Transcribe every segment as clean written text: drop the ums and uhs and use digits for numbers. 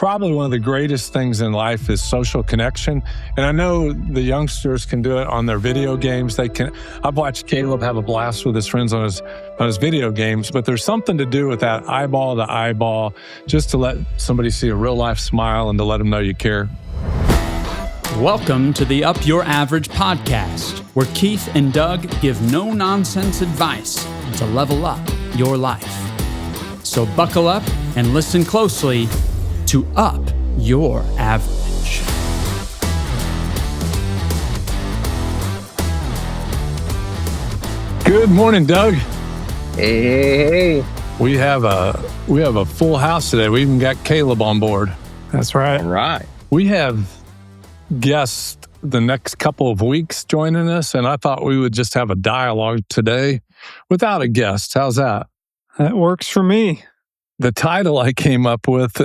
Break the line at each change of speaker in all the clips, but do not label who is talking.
probably one of the greatest things in life is social connection. And I know the youngsters can do it on their video games. I've watched Caleb have a blast with his friends on his video games, but there's something to do with that eyeball to eyeball, just to let somebody see a real life smile and to let them know you care.
Welcome to the Up Your Average podcast, where Keith and Doug give no-nonsense advice to level up your life. So buckle up and listen closely to Up Your Average.
Good morning, Doug.
Hey.
We have a full house today. We even got Caleb on board.
That's right.
All right.
We have guests the next couple of weeks joining us, and I thought we would just have a dialogue today without a guest. How's that?
That works for me.
The title I came up with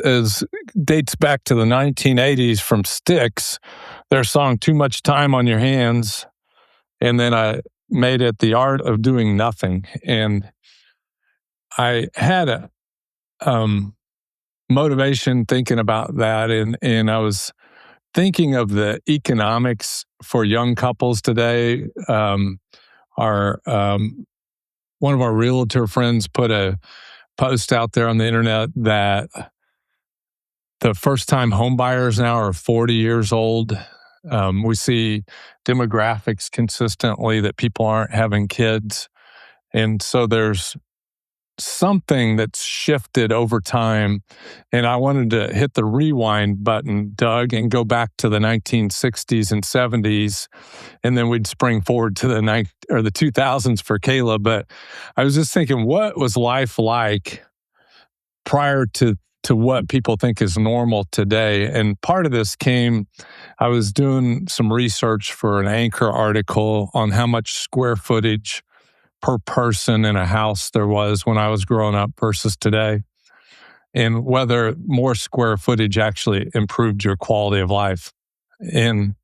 dates back to the 1980s from Styx, their song "Too Much Time on Your Hands," and then I made it "The Art of Doing Nothing." And I had a motivation thinking about that, and I was thinking of the economics for young couples today. One of our realtor friends put a post out there on the internet that the first-time home buyers now are 40 years old. We see demographics consistently that people aren't having kids. And so there's something that's shifted over time. And I wanted to hit the rewind button, Doug, and go back to the 1960s and 70s. And then we'd spring forward to the 2000s for Caleb. But I was just thinking, what was life like prior to what people think is normal today? And part of this I was doing some research for an Anchor article on how much square footage per person in a house there was when I was growing up versus today, and whether more square footage actually improved your quality of life. And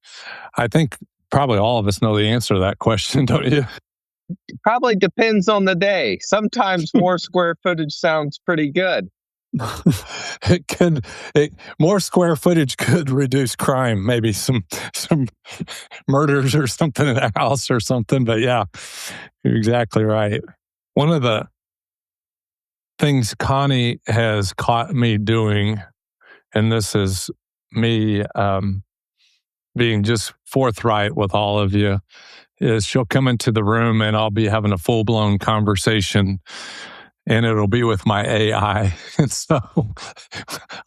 I think probably all of us know the answer to that question, don't you?
Probably depends on the day. Sometimes more square footage sounds pretty good.
More square footage could reduce crime, maybe some murders or something in the house or something. But yeah, you're exactly right. One of the things Connie has caught me doing, and this is me being just forthright with all of you, is she'll come into the room and I'll be having a full-blown conversation, and it'll be with my AI. And so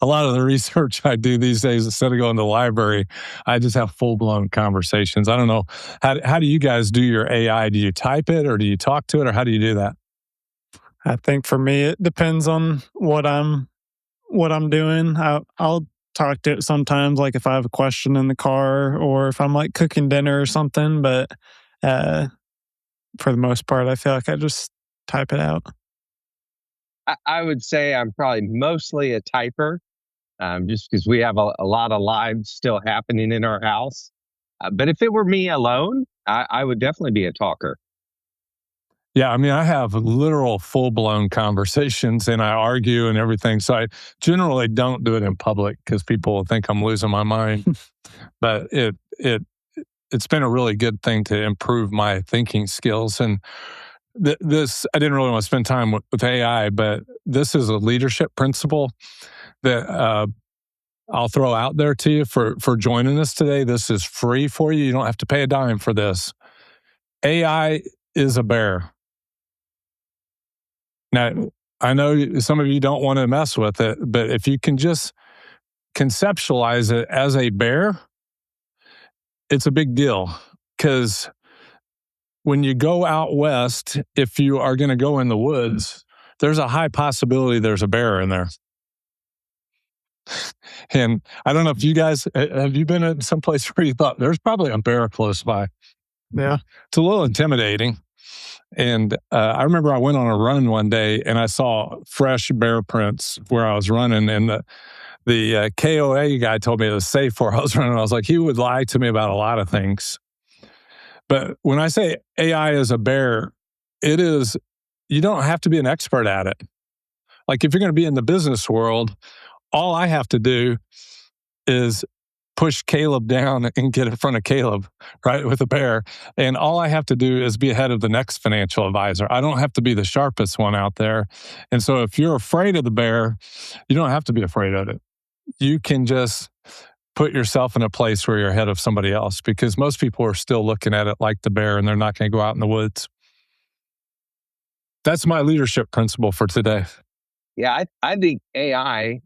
a lot of the research I do these days, instead of going to the library, I just have full-blown conversations. I don't know. How do you guys do your AI? Do you type it or do you talk to it, or how do you do that?
I think for me, it depends on what I'm doing. I'll talk to it sometimes, like if I have a question in the car or if I'm like cooking dinner or something. But for the most part, I feel like I just type it out.
I would say I'm probably mostly a typer, just because we have a lot of lives still happening in our house. But if it were me alone, I would definitely be a talker.
Yeah, I mean, I have literal full-blown conversations and I argue and everything. So I generally don't do it in public because people will think I'm losing my mind. But it's been a really good thing to improve my thinking skills. And this, I didn't really want to spend time with AI, but this is a leadership principle that I'll throw out there to you for joining us today. This is free for you. You don't have to pay a dime for this. AI is a bear. Now, I know some of you don't want to mess with it, but if you can just conceptualize it as a bear, it's a big deal. Because when you go out west, if you are going to go in the woods, there's a high possibility there's a bear in there. And I don't know if you guys, have you been at some place where you thought there's probably a bear close by?
Yeah.
It's a little intimidating. And I remember I went on a run one day and I saw fresh bear prints where I was running, and the KOA guy told me it was safe where I was running. I was like, he would lie to me about a lot of things. But when I say AI is a bear, it is, you don't have to be an expert at it. Like if you're going to be in the business world, all I have to do is push Caleb down and get in front of Caleb, right, with a bear. And all I have to do is be ahead of the next financial advisor. I don't have to be the sharpest one out there. And so if you're afraid of the bear, you don't have to be afraid of it. You can just put yourself in a place where you're ahead of somebody else, because most people are still looking at it like the bear and they're not going to go out in the woods. That's my leadership principle for today.
Yeah, I think AI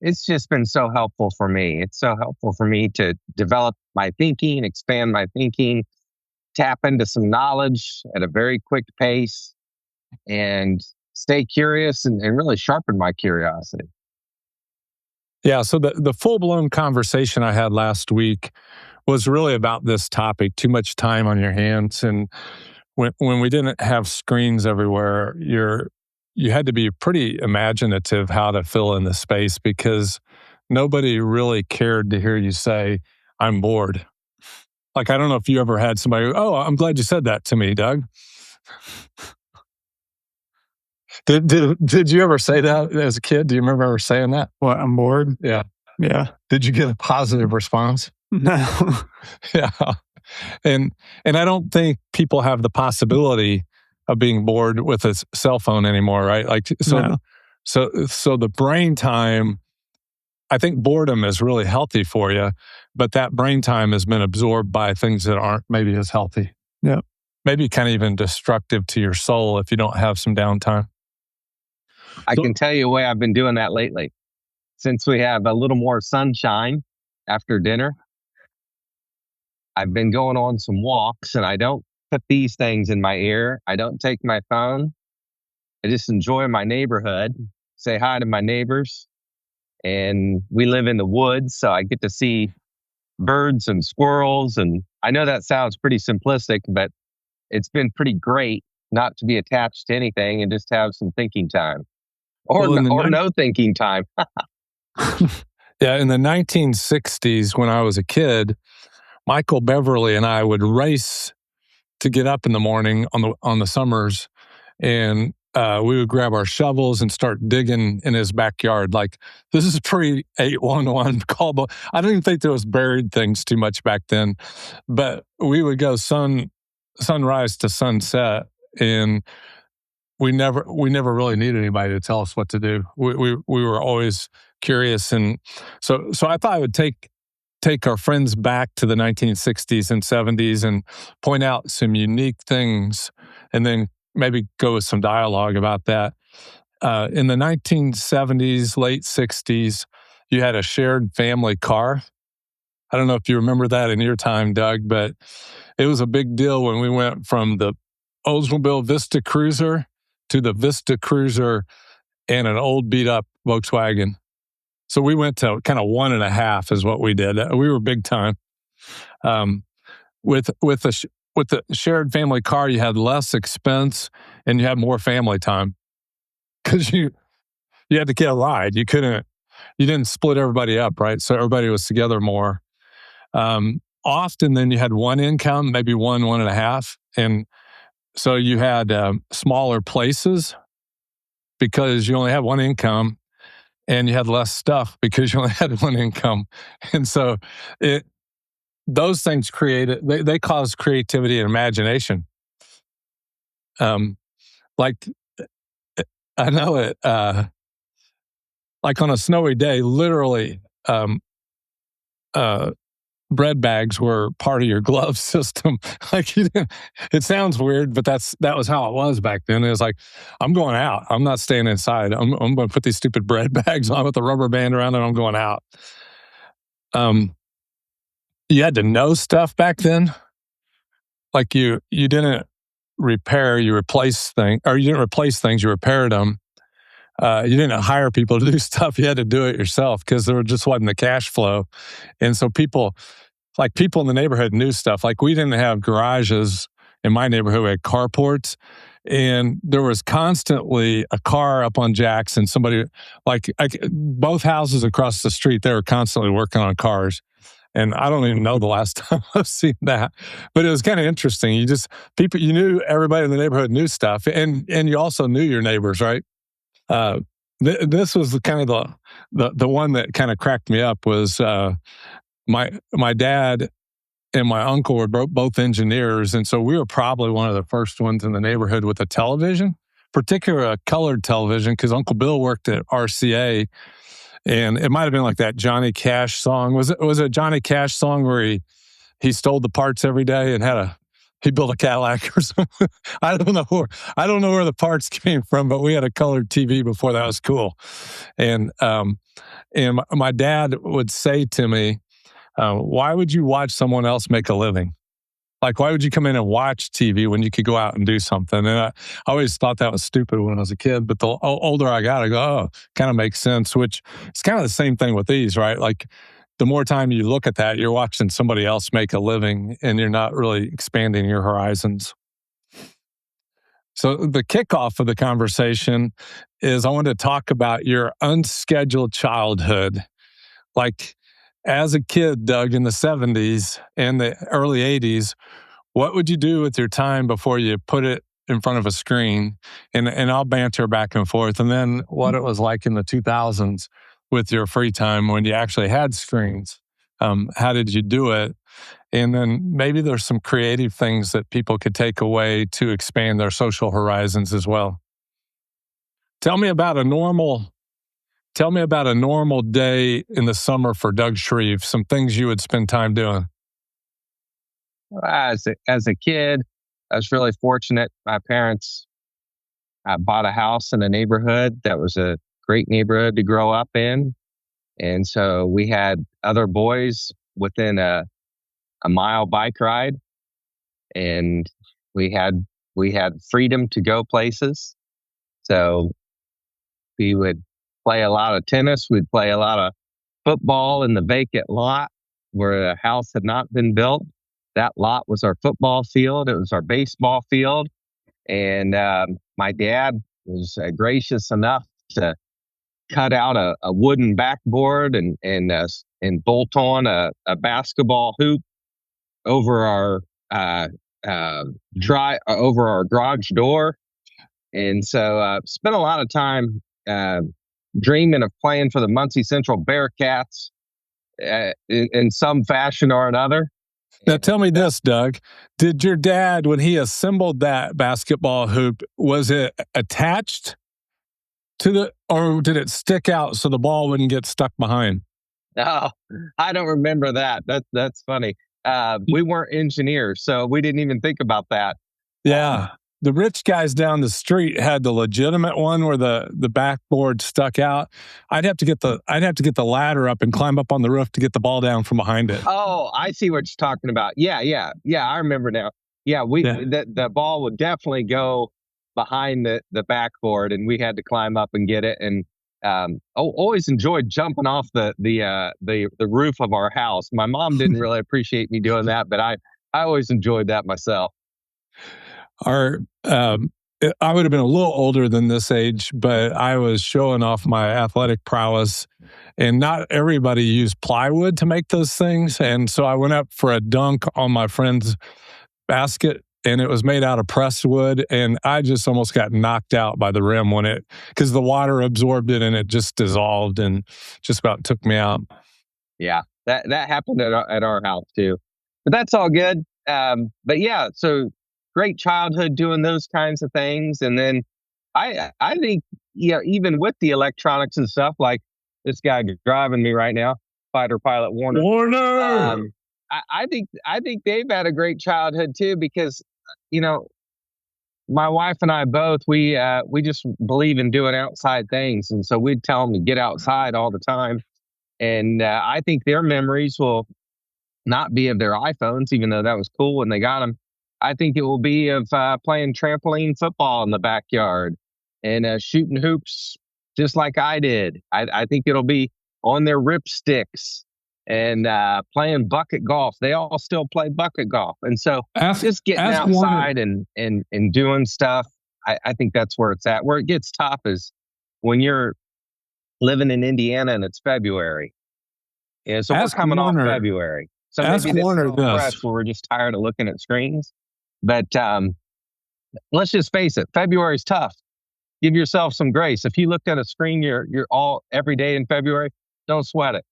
it's just been so helpful for me. It's so helpful for me to develop my thinking, expand my thinking, tap into some knowledge at a very quick pace, and stay curious and really sharpen my curiosity.
Yeah, so the full-blown conversation I had last week was really about this topic, too much time on your hands. And when we didn't have screens everywhere, you had to be pretty imaginative how to fill in the space, because nobody really cared to hear you say, I'm bored. Like, I don't know if you ever had somebody, oh, I'm glad you said that to me, Doug. Did you ever say that as a kid? Do you remember ever saying that?
What, I'm bored?
Yeah.
Yeah.
Did you get a positive response?
No.
Yeah. And I don't think people have the possibility of being bored with a cell phone anymore, right? Like,
No.
so the brain time, I think boredom is really healthy for you, but that brain time has been absorbed by things that aren't maybe as healthy.
Yeah.
Maybe kind of even destructive to your soul if you don't have some downtime.
I can tell you a way I've been doing that lately. Since we have a little more sunshine after dinner, I've been going on some walks, and I don't put these things in my ear. I don't take my phone. I just enjoy my neighborhood, say hi to my neighbors. And we live in the woods, so I get to see birds and squirrels. And I know that sounds pretty simplistic, but it's been pretty great not to be attached to anything and just have some thinking time. Or no thinking time.
Yeah, in the 1960s, when I was a kid, Michael Beverly and I would race to get up in the morning on the summers, and we would grab our shovels and start digging in his backyard. Like, this is pre 811 call. I don't even think there was buried things too much back then, but we would go sunrise to sunset, and we never really needed anybody to tell us what to do. We were always curious, and so I thought I would take our friends back to the 1960s and 70s and point out some unique things, and then maybe go with some dialogue about that. In the 1970s, late 60s, you had a shared family car. I don't know if you remember that in your time, Doug, but it was a big deal when we went from the Oldsmobile Vista Cruiser to the Vista Cruiser and an old beat-up Volkswagen. So we went to kind of 1.5 is what we did. We were big time. With the shared family car, you had less expense and you had more family time, because you had to get a ride. You didn't split everybody up, right? So everybody was together more. Often then you had one income, maybe 1.5. And so you had smaller places because you only had one income, and you had less stuff because you only had one income. And so those things they cause creativity and imagination. Like, I know it, like on a snowy day, literally, bread bags were part of your glove system. Like, it sounds weird, but that was how it was back then. It was like, I'm going out. I'm not staying inside. I'm going to put these stupid bread bags on with a rubber band around it. I'm going out. You had to know stuff back then. Like, you didn't repair, you replace things, or you didn't replace things, you repaired them. You didn't hire people to do stuff. You had to do it yourself because there just wasn't the cash flow. And so people in the neighborhood knew stuff. Like, we didn't have garages in my neighborhood. We had carports, and there was constantly a car up on jacks, and somebody, both houses across the street, they were constantly working on cars. And I don't even know the last time I've seen that, but it was kind of interesting. You knew everybody in the neighborhood knew stuff, and you also knew your neighbors, right? This was the kind of the one that kind of cracked me up was my dad and my uncle were both engineers, and so we were probably one of the first ones in the neighborhood with a television, particularly a colored television, because Uncle Bill worked at RCA, and it might have been like that Johnny Cash song. Was it a Johnny Cash song where he stole the parts every day and he built a Cadillac or something? I don't know where the parts came from, but we had a colored TV before that was cool. And my dad would say to me, why would you watch someone else make a living? Like, why would you come in and watch TV when you could go out and do something? And I always thought that was stupid when I was a kid, but the older I got, I go, oh, kind of makes sense, which it's kind of the same thing with these, right? Like, the more time you look at that, you're watching somebody else make a living and you're not really expanding your horizons. So the kickoff of the conversation is I want to talk about your unscheduled childhood. Like, as a kid, Doug, in the 70s and the early 80s, what would you do with your time before you put it in front of a screen? And I'll banter back and forth. And then what it was like in the 2000s with your free time when you actually had screens. How did you do it? And then maybe there's some creative things that people could take away to expand their social horizons as well. Tell me about a normal day in the summer for Doug Shreve, some things you would spend time doing.
As a kid, I was really fortunate. My parents bought a house in a neighborhood that was a great neighborhood to grow up in. And so we had other boys within a mile bike ride. And we had freedom to go places. So we would play a lot of tennis. We'd play a lot of football in the vacant lot where the house had not been built. That lot was our football field. It was our baseball field. And my dad was gracious enough to cut out a wooden backboard and bolt on a basketball hoop over our over our garage door. And so spent a lot of time dreaming of playing for the Muncie Central Bearcats in some fashion or another.
Now tell me this, Doug. Did your dad, when he assembled that basketball hoop, was it attached to or did it stick out so the ball wouldn't get stuck behind?
No, I don't remember that. That's funny. We weren't engineers, so we didn't even think about that.
Yeah. The rich guys down the street had the legitimate one where the backboard stuck out. I'd have to get the ladder up and climb up on the roof to get the ball down from behind it.
Oh, I see what you're talking about. Yeah. I remember now. Yeah, the ball would definitely go behind the backboard, and we had to climb up and get it. And always enjoyed jumping off the roof of our house. My mom didn't really appreciate me doing that, but I always enjoyed that myself.
I would have been a little older than this age, but I was showing off my athletic prowess, and not everybody used plywood to make those things. And so I went up for a dunk on my friend's basket, and it was made out of pressed wood, and I just almost got knocked out by the rim because the water absorbed it and it just dissolved and just about took me out.
Yeah, that happened at our house too, but that's all good. But yeah, so great childhood doing those kinds of things. And then I think, even with the electronics and stuff, like this guy driving me right now, fighter pilot Warner. I think they've had a great childhood too, because, my wife and I both, we just believe in doing outside things. And so we'd tell them to get outside all the time. And I think their memories will not be of their iPhones, even though that was cool when they got them. I think it will be of playing trampoline football in the backyard and shooting hoops just like I did. I think it'll be on their ripsticks and playing bucket golf. They all still play bucket golf. And so just getting outside and doing stuff, I think that's where it's at. Where it gets tough is when you're living in Indiana and it's February. Yeah, so we're coming off February. So maybe this is fresh where we're just tired of looking at screens. But let's just face it, February's tough. give yourself some grace. If you looked at a screen, you're all every day in February, don't sweat it.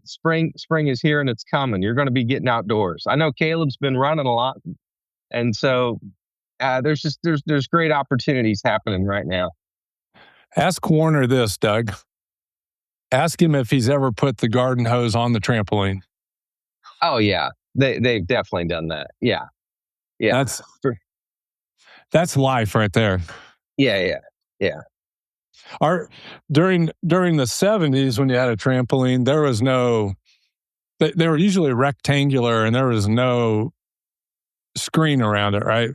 Spring is here and it's coming. You're going to be getting outdoors. I know Caleb's been running a lot, and so there's great opportunities happening right now.
Ask Warner this, Doug. Ask him if he's ever put the garden hose on the trampoline.
Oh yeah, they've definitely done that. Yeah.
That's life right there.
Yeah.
During the 70s, when you had a trampoline, there was no. They were usually rectangular, and there was no screen around it, right?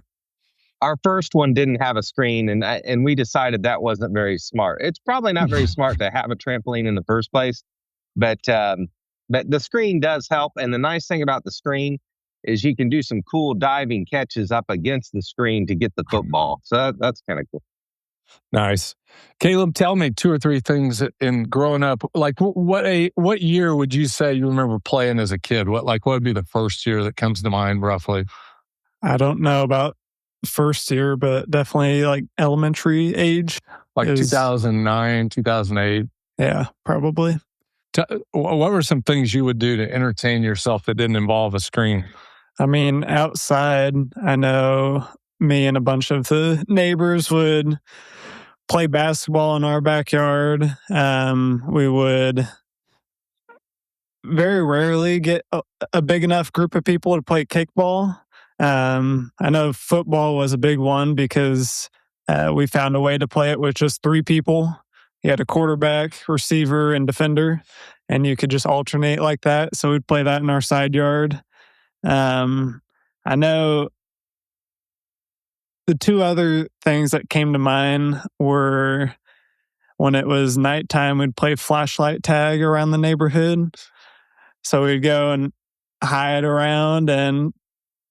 Our first one didn't have a screen, and we decided that wasn't very smart. It's probably not very smart to have a trampoline in the first place, but the screen does help. And the nice thing about the screen is you can do some cool diving catches up against the screen to get the football. So that's kind of cool.
Nice. Caleb, tell me 2 or 3 things in growing up. Like what year would you say you remember playing as a kid? What would be the first year that comes to mind roughly?
I don't know about first year, but definitely like elementary age.
Like 2009, 2008?
Yeah, probably.
What were some things you would do to entertain yourself that didn't involve a screen?
I mean, outside, I know me and a bunch of the neighbors would play basketball in our backyard. We would very rarely get a big enough group of people to play kickball. I know football was a big one because we found a way to play it with just 3 people. You had a quarterback, receiver, and defender, and you could just alternate like that. So we'd play that in our side yard. I know the 2 other things that came to mind were when it was nighttime, we'd play flashlight tag around the neighborhood. So we'd go and hide around, and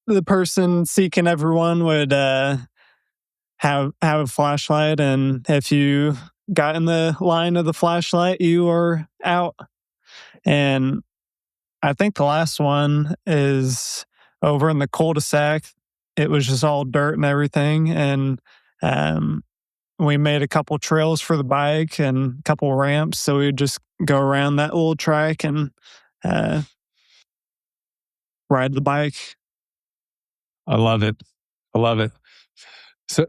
the person seeking everyone would have a flashlight, and if you got in the line of the flashlight, you were out. And I think the last one is over in the cul-de-sac. It was just all dirt and everything, and we made a couple trails for the bike and a couple ramps, so we'd just go around that little track and ride the bike.
I love it. So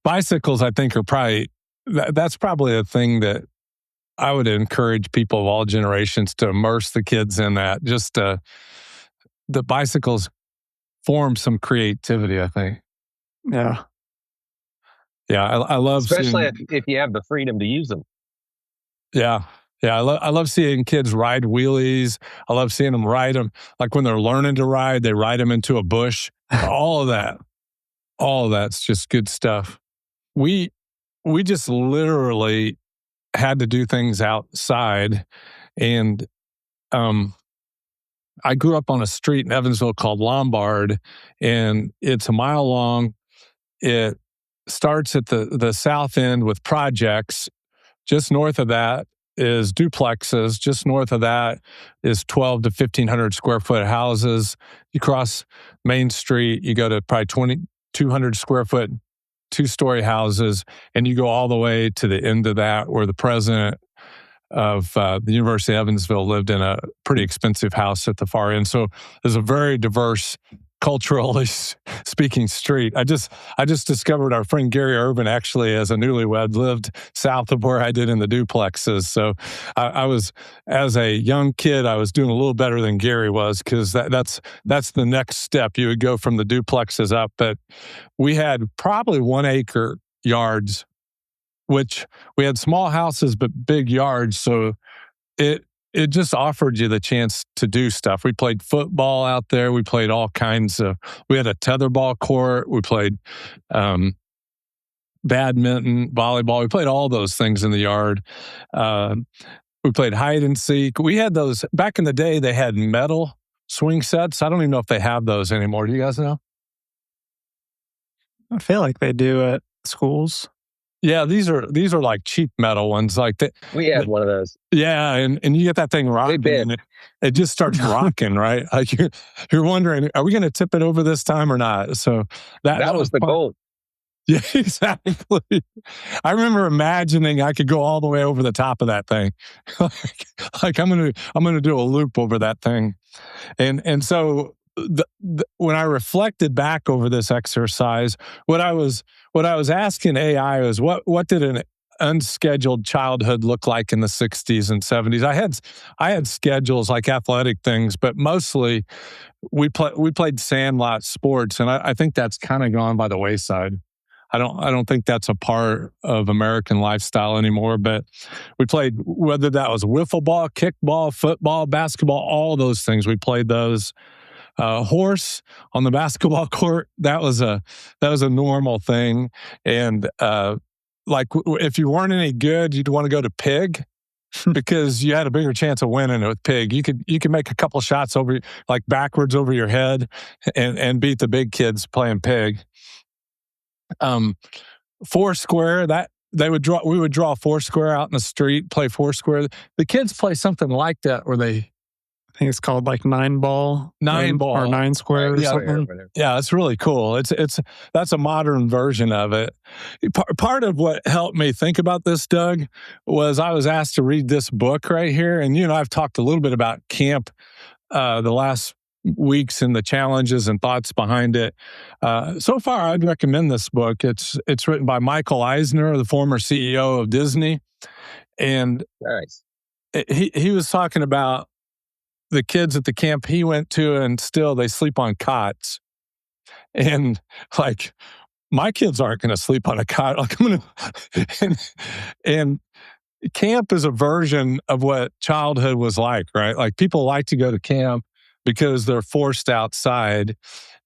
bicycles, I think, are probably, that's probably a thing that I would encourage people of all generations to immerse the kids in that. Just the bicycles form some creativity, I think.
Yeah.
I love
especially if you have the freedom to use them.
Yeah. I love seeing kids ride wheelies. I love seeing them ride them. Like when they're learning to ride, they ride them into a bush. All of that's just good stuff. We just literally had to do things outside. And I grew up on a street in Evansville called Lombard, and it's a mile long. It starts at the south end with projects. Just north of that is duplexes. Just north of that is 12 to 1,500 square foot houses. You cross Main Street, you go to probably 2,200 square foot 2-story houses, and you go all the way to the end of that where the president of the University of Evansville lived in a pretty expensive house at the far end. So there's a very diverse, culturally speaking street. I just discovered our friend Gary Urban actually, as a newlywed, lived south of where I did in the duplexes. So I was, as a young kid, I was doing a little better than Gary was, because that's the next step. You would go from the duplexes up. But we had probably 1 acre yards, which we had small houses but big yards. So it just offered you the chance to do stuff. We played football out there. We played all kinds of, we had a tetherball court. We played badminton, volleyball. We played all those things in the yard. We played hide and seek. We had those, back in the day, they had metal swing sets. I don't even know if they have those anymore. Do you guys know?
I feel like they do at schools.
Yeah, these are like cheap metal ones. Like
we had one of those.
Yeah, and you get that thing rocking, and it just starts rocking, right? Like you're wondering, are we going to tip it over this time or not? So that
was the goal.
Yeah, exactly. I remember imagining I could go all the way over the top of that thing. like I'm gonna do a loop over that thing. And so when I reflected back over this exercise, what I was asking AI was what did an unscheduled childhood look like in the 60s and 70s. I had schedules like athletic things, but mostly we played sandlot sports, and I think that's kind of gone by the wayside. I don't think that's a part of American lifestyle anymore. But we played, whether that was wiffle ball, kickball, football, basketball, all those things. We played those. Horse on the basketball court, that was a normal thing. And if you weren't any good, you'd want to go to pig because you had a bigger chance of winning with pig. You could make a couple shots over, like backwards over your head, and beat the big kids playing pig. Foursquare, that we would draw Foursquare out in the street, play Foursquare. The kids play something like that where they,
I think it's called like nine ball or nine square or something.
Yeah, it's really cool. That's a modern version of it. Part of what helped me think about this, Doug, was I was asked to read this book right here. And, I've talked a little bit about camp the last weeks and the challenges and thoughts behind it. So far, I'd recommend this book. It's written by Michael Eisner, the former CEO of Disney. And
nice.
He was talking about the kids at the camp he went to, and still they sleep on cots. And like, my kids aren't going to sleep on a cot. Like, I'm going to, and camp is a version of what childhood was like, right? Like, people like to go to camp because they're forced outside.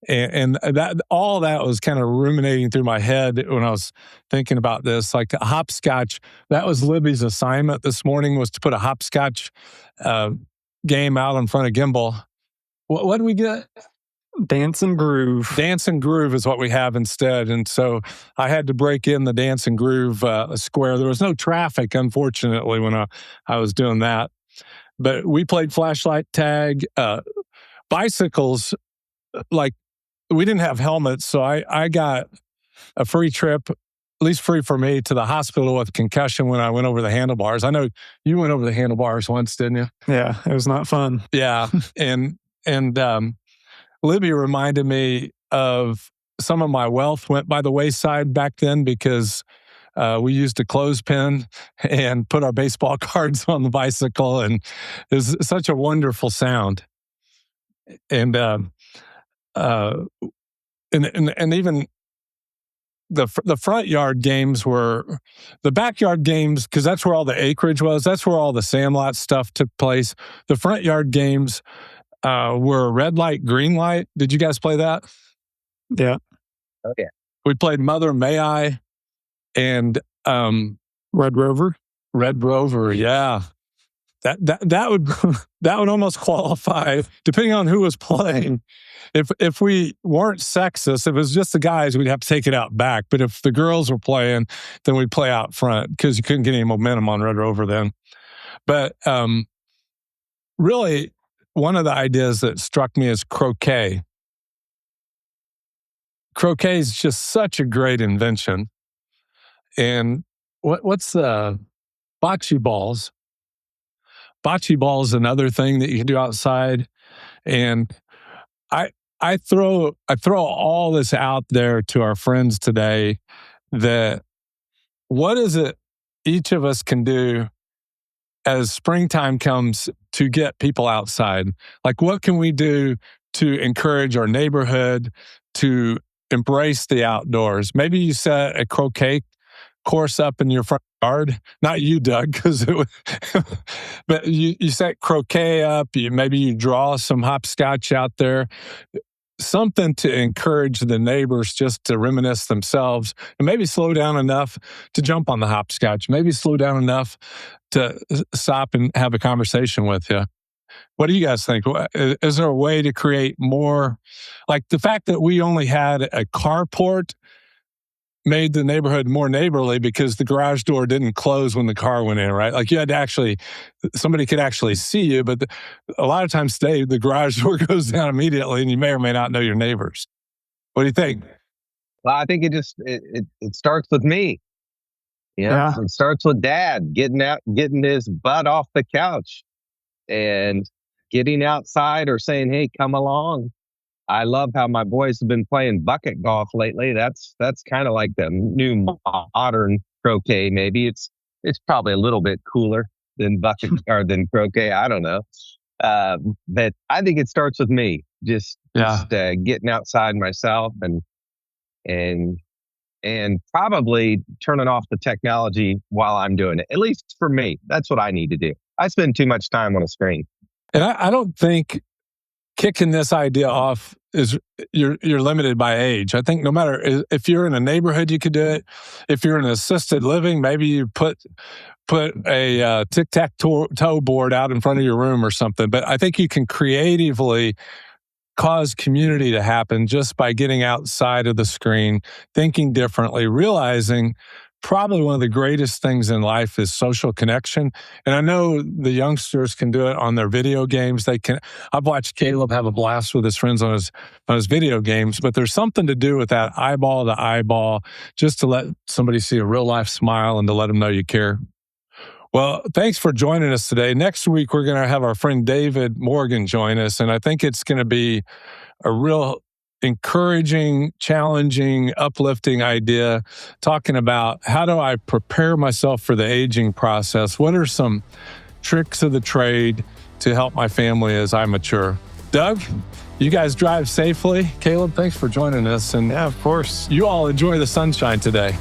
And that, all that was kind of ruminating through my head when I was thinking about this. Like hopscotch, that was Libby's assignment this morning, was to put a hopscotch game out in front of Gimbal. What did we get?
Dance and Groove.
Dance and Groove is what we have instead. And so I had to break in the Dance and Groove square. There was no traffic, unfortunately, when I was doing that. But we played flashlight tag. Bicycles, like, we didn't have helmets, so I got a free trip, at least free for me, to the hospital with concussion when I went over the handlebars. I know you went over the handlebars once, didn't you?
Yeah, it was not fun.
Yeah, and Libby reminded me of some of my wealth went by the wayside back then because we used a clothespin and put our baseball cards on the bicycle, and it was such a wonderful sound. And even the front yard games were the backyard games, because that's where all the acreage was. That's where all the sandlot stuff took place. The front yard games were red light, green light. Did you guys play that?
Yeah.
Oh, yeah.
We played Mother May I and
Red Rover.
Red Rover, yeah. That would almost qualify, depending on who was playing. If we weren't sexist, if it was just the guys, we'd have to take it out back. But if the girls were playing, then we'd play out front because you couldn't get any momentum on Red Rover then. But really, one of the ideas that struck me is croquet. Croquet is just such a great invention. And what's the bocce balls? Bocce ball is another thing that you can do outside. And I throw all this out there to our friends today, that what is it each of us can do as springtime comes to get people outside? Like, what can we do to encourage our neighborhood to embrace the outdoors? Maybe you set a croquet course up in your front yard. Not you, Doug, because it would, but you set croquet up. Maybe you draw some hopscotch out there. Something to encourage the neighbors just to reminisce themselves, and maybe slow down enough to jump on the hopscotch. Maybe slow down enough to stop and have a conversation with you. What do you guys think? Is there a way to create more? Like, the fact that we only had a carport made the neighborhood more neighborly because the garage door didn't close when the car went in, right? Like, you had to somebody could actually see you, but a lot of times today, the garage door goes down immediately and you may or may not know your neighbors. What do you think?
Well, I think it starts with me.
Yeah.
It starts with dad getting his butt off the couch and getting outside or saying, "Hey, come along." I love how my boys have been playing bucket golf lately. That's kind of like the new modern croquet. Maybe it's probably a little bit cooler than bucket or than croquet. I don't know, but I think it starts with me. Just getting outside myself and and probably turning off the technology while I'm doing it. At least for me, that's what I need to do. I spend too much time on a screen.
And I don't think kicking this idea off is you're limited by age. I think no matter if you're in a neighborhood, you could do it. If you're in assisted living, maybe you put a tic-tac-toe board out in front of your room or something. But I think you can creatively cause community to happen just by getting outside of the screen, thinking differently, realizing probably one of the greatest things in life is social connection. And I know the youngsters can do it on their video games. I've watched Caleb have a blast with his friends on his video games, but there's something to do with that eyeball to eyeball, just to let somebody see a real life smile and to let them know you care. Well, thanks for joining us today. Next week, we're going to have our friend David Morgan join us, and I think it's going to be a real encouraging, challenging, uplifting idea, talking about how do I prepare myself for the aging process? What are some tricks of the trade to help my family as I mature? Doug, you guys drive safely. Caleb, thanks for joining us. And
Yeah, of course.
You all enjoy the sunshine today.